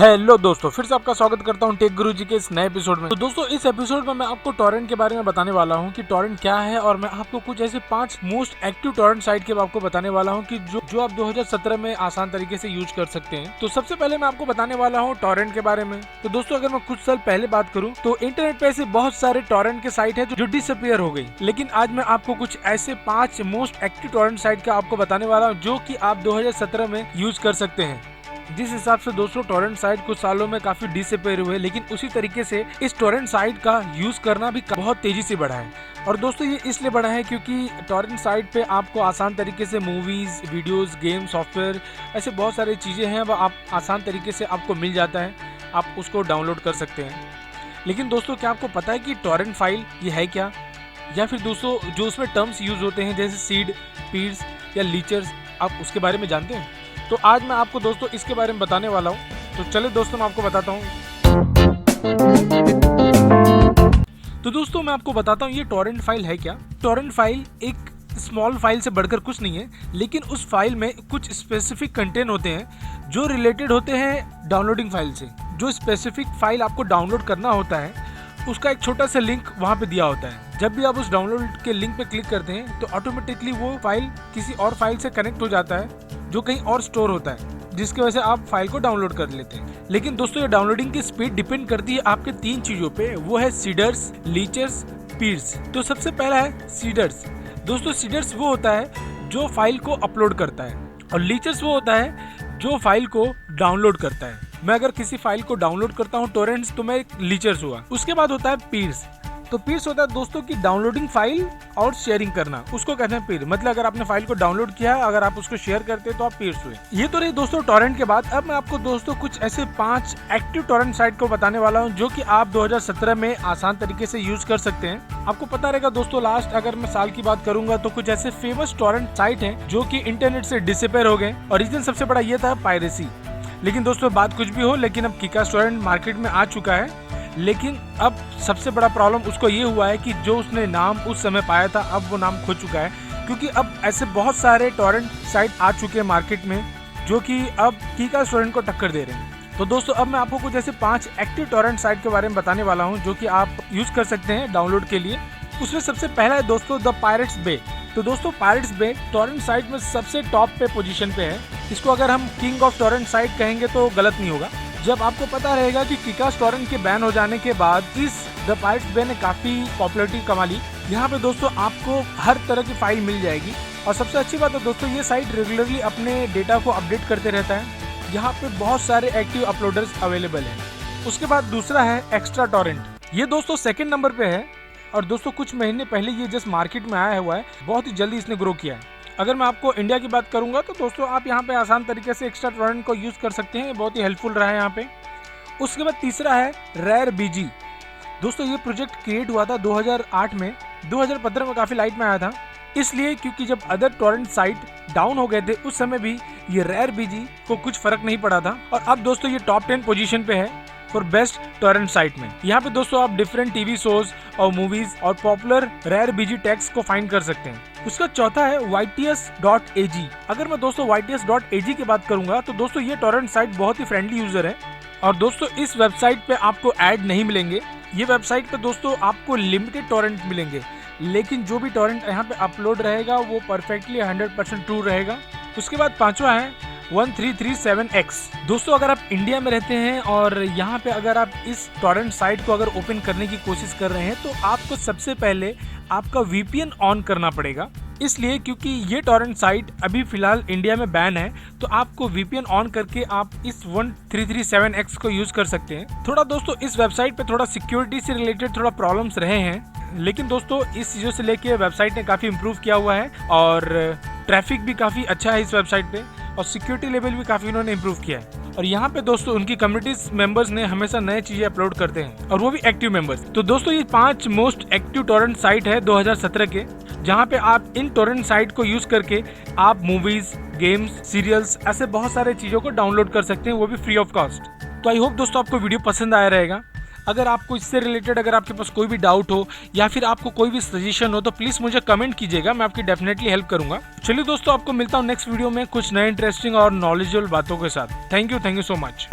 Hello दोस्तों, फिर से आपका स्वागत करता हूं टेक गुरुजी के इस नए एपिसोड में। तो दोस्तों, इस एपिसोड में मैं आपको टॉरेंट के बारे में बताने वाला हूं कि टॉरेंट क्या है, और मैं आपको कुछ ऐसे 5 मोस्ट एक्टिव टॉरेंट साइट के आपको बताने वाला हूं कि जो आप 2017 में आसान तरीके से यूज कर सकते हैं। तो सबसे पहले मैं आपको बताने वाला हूँ टॉरेंट के बारे में। तो दोस्तों, अगर मैं कुछ साल पहले बात करूँ तो इंटरनेट पे ऐसे बहुत सारे टॉरेंट के साइट है जो डिसअपियर हो गई, लेकिन आज मैं आपको कुछ ऐसे 5 मोस्ट एक्टिव टॉरेंट साइट का आपको बताने वाला हूँ जो की आप 2017 में यूज कर सकते हैं। जिस हिसाब से दोस्तों टॉरेंट साइट कुछ सालों में काफी डिसअपियर हुए, लेकिन उसी तरीके से इस टॉरेंट साइट का यूज करना भी बहुत तेजी से बढ़ा है। और दोस्तों, ये इसलिए बढ़ा है क्योंकि टॉरेंट साइट पे आपको आसान तरीके से मूवीज, वीडियोस, गेम, सॉफ्टवेयर, ऐसे बहुत सारी चीजें हैं वह आप आसान तरीके से आपको मिल जाता है, आप उसको डाउनलोड कर सकते हैं। लेकिन दोस्तों, क्या आपको पता है कि टॉरेंट फाइल ये है क्या, या फिर दोस्तों जो उसमें टर्म्स यूज होते हैं जैसे सीड, पीर्स या लीचर्स, आप उसके बारे में जानते हैं? तो आज मैं आपको दोस्तों इसके बारे में बताने वाला हूँ। तो चले दोस्तों, मैं आपको बताता हूँ। तो दोस्तों, मैं आपको बताता हूँ ये टॉरेंट फाइल है क्या। टॉरेंट फाइल एक स्मॉल फाइल से बढ़कर कुछ नहीं है, लेकिन उस फाइल में कुछ स्पेसिफिक कंटेंट होते हैं जो रिलेटेड होते हैं डाउनलोडिंग फाइल से। जो स्पेसिफिक फाइल आपको डाउनलोड करना होता है उसका एक छोटा सा लिंक वहाँ पे दिया होता है। जब भी आप उस डाउनलोड के लिंक पे क्लिक करते हैं तो ऑटोमेटिकली वो फाइल किसी और फाइल से कनेक्ट हो जाता है जो कहीं और स्टोर होता है, जिसकी वजह से आप फाइल को डाउनलोड कर लेते हैं। लेकिन दोस्तों, ये डाउनलोडिंग की स्पीड डिपेंड करती है आपके 3 चीजों पे, वो है सीडर्स, लीचर्स, पीर्स। तो सबसे पहला है सीडर्स। दोस्तों, सीडर्स वो होता है जो फाइल को अपलोड करता है, और लीचर्स वो होता है जो फाइल को डाउनलोड करता है। मैं अगर किसी फाइल को डाउनलोड करता हूँ टोरेंट्स, तो मैं एक लीचर्स हुआ। उसके बाद होता है पीर्स। तो पीर्स होता है दोस्तों की डाउनलोडिंग फाइल और शेयरिंग करना, उसको कहते हैं पीर। मतलब अगर आपने फाइल को डाउनलोड किया है, अगर आप उसको शेयर करते हैं तो आप पीर्स हुए। ये तो रही दोस्तों टॉरेंट के बाद। अब मैं आपको दोस्तों कुछ ऐसे 5 एक्टिव टॉरेंट साइट को बताने वाला हूँ जो कि आप 2017 में आसान तरीके से यूज कर सकते हैं। आपको पता रहेगा दोस्तों, लास्ट अगर मैं साल की बात करूंगा तो कुछ ऐसे फेमस टॉरेंट साइट है जो की इंटरनेट से डिसअपियर हो गए, और रीजन सबसे बड़ा ये था पायरेसी। लेकिन दोस्तों, बात कुछ भी हो, लेकिन अब किकास्ट टॉरेंट मार्केट में आ चुका है। लेकिन अब सबसे बड़ा प्रॉब्लम उसको ये हुआ है कि जो उसने नाम उस समय पाया था, अब वो नाम खो चुका है, क्योंकि अब ऐसे बहुत सारे टॉरेंट साइट आ चुके हैं मार्केट में जो कि अब किकास्ट टॉरेंट को टक्कर दे रहे हैं। तो दोस्तों, अब मैं आपको कुछ ऐसे 5 एक्टिव टॉरेंट साइट के बारे में बताने वाला हूँ जो कि आप यूज कर सकते हैं डाउनलोड के लिए। उसमें सबसे पहला है दोस्तों द पायरेट्स बे। तो दोस्तों, पायरेट्स बे टॉरेंट साइट में सबसे टॉप पे पोजीशन पे है। इसको अगर हम किंग ऑफ टॉरेंट साइट कहेंगे तो गलत नहीं होगा। जब आपको पता रहेगा कि किकास्ट टॉरेंट के बैन हो जाने के बाद इस द पायरेट्स बे ने काफी पॉपुलैरिटी कमा ली। यहाँ पे दोस्तों आपको हर तरह की फाइल मिल जाएगी, और सबसे अच्छी बात है दोस्तों, ये साइट रेगुलरली अपने डेटा को अपडेट करते रहता है। यहाँ पे बहुत सारे एक्टिव अपलोडर्स अवेलेबल हैं। उसके बाद दूसरा है एक्स्ट्रा टॉरेंट। ये दोस्तों 2nd नंबर पे है, और दोस्तों कुछ महीने पहले ये जस्ट मार्केट में आया हुआ है। बहुत ही जल्दी इसने ग्रो किया है। अगर मैं आपको इंडिया की बात करूंगा तो दोस्तों आप यहाँ पे आसान तरीके से एक्स्ट्रा टॉरेंट को यूज कर सकते हैं, बहुत ही हेल्पफुल रहा है यहाँ पे। उसके बाद तीसरा है रेयर बीजी। दोस्तों, ये प्रोजेक्ट क्रिएट हुआ था 2008 में, 2015 में काफी लाइट में आया था, इसलिए क्योंकि जब अदर टॉरेंट साइट डाउन हो गए थे उस समय भी ये रेयर बीजी को कुछ फर्क नहीं पड़ा था। और अब दोस्तों ये टॉप 10 पोजीशन पे है फॉर बेस्ट टॉरेंट साइट में। यहाँ पे दोस्तों आप डिफरेंट टीवी शोज और मूवीज और पॉपुलर रेयर बीजी टैग्स को फाइंड कर सकते हैं। उसका चौथा है yts.ag। अगर मैं दोस्तों yts.ag की बात करूंगा तो दोस्तों ये टॉरेंट साइट बहुत ही फ्रेंडली यूजर है, और दोस्तों इस वेबसाइट पे आपको ऐड नहीं मिलेंगे। ये वेबसाइट पे दोस्तों आपको लिमिटेड टॉरेंट मिलेंगे, लेकिन जो भी टॉरेंट यहाँ पे अपलोड रहेगा वो परफेक्टली 100% ट्रू रहेगा। उसके बाद 5वां है 1337X। दोस्तों, अगर आप इंडिया में रहते हैं और यहाँ पे अगर आप इस टॉरेंट साइट को अगर ओपन करने की कोशिश कर रहे हैं तो आपको सबसे पहले आपका VPN ऑन करना पड़ेगा। इसलिए क्योंकि ये टॉरेंट साइट अभी फिलहाल इंडिया में बैन है, तो आपको VPN ऑन करके आप इस 1337X को यूज कर सकते हैं। थोड़ा दोस्तों इस वेबसाइट पे थोड़ा सिक्योरिटी से रिलेटेड थोड़ा प्रॉब्लम्स रहे हैं, लेकिन दोस्तों इस चीजों से लेके वेबसाइट ने काफी इम्प्रूव किया हुआ है, और ट्रैफिक भी काफी अच्छा है इस वेबसाइट पे, और सिक्योरिटी लेवल भी काफी उन्होंने इम्प्रूव किया है। और यहाँ पे दोस्तों उनकी कम्युनिटी मेंबर्स ने हमेशा नए चीजें अपलोड करते हैं, और वो भी एक्टिव मेंबर्स। तो दोस्तों ये 5 मोस्ट एक्टिव टॉरेंट साइट है 2017 के, जहाँ पे आप इन टॉरेंट साइट को यूज करके आप मूवीज, गेम्स, सीरियल्स, ऐसे बहुत सारे चीजों को डाउनलोड कर सकते हैं, वो भी फ्री ऑफ कॉस्ट। तो आई होप दोस्तों आपको वीडियो पसंद आया रहेगा। अगर आपको इससे रिलेटेड अगर आपके पास कोई भी डाउट हो या फिर आपको कोई भी सजेशन हो तो प्लीज मुझे कमेंट कीजिएगा, मैं आपकी डेफिनेटली हेल्प करूंगा। चलिए दोस्तों, आपको मिलता हूँ नेक्स्ट वीडियो में कुछ नए इंटरेस्टिंग और नॉलेजेबल बातों के साथ। Thank you so much.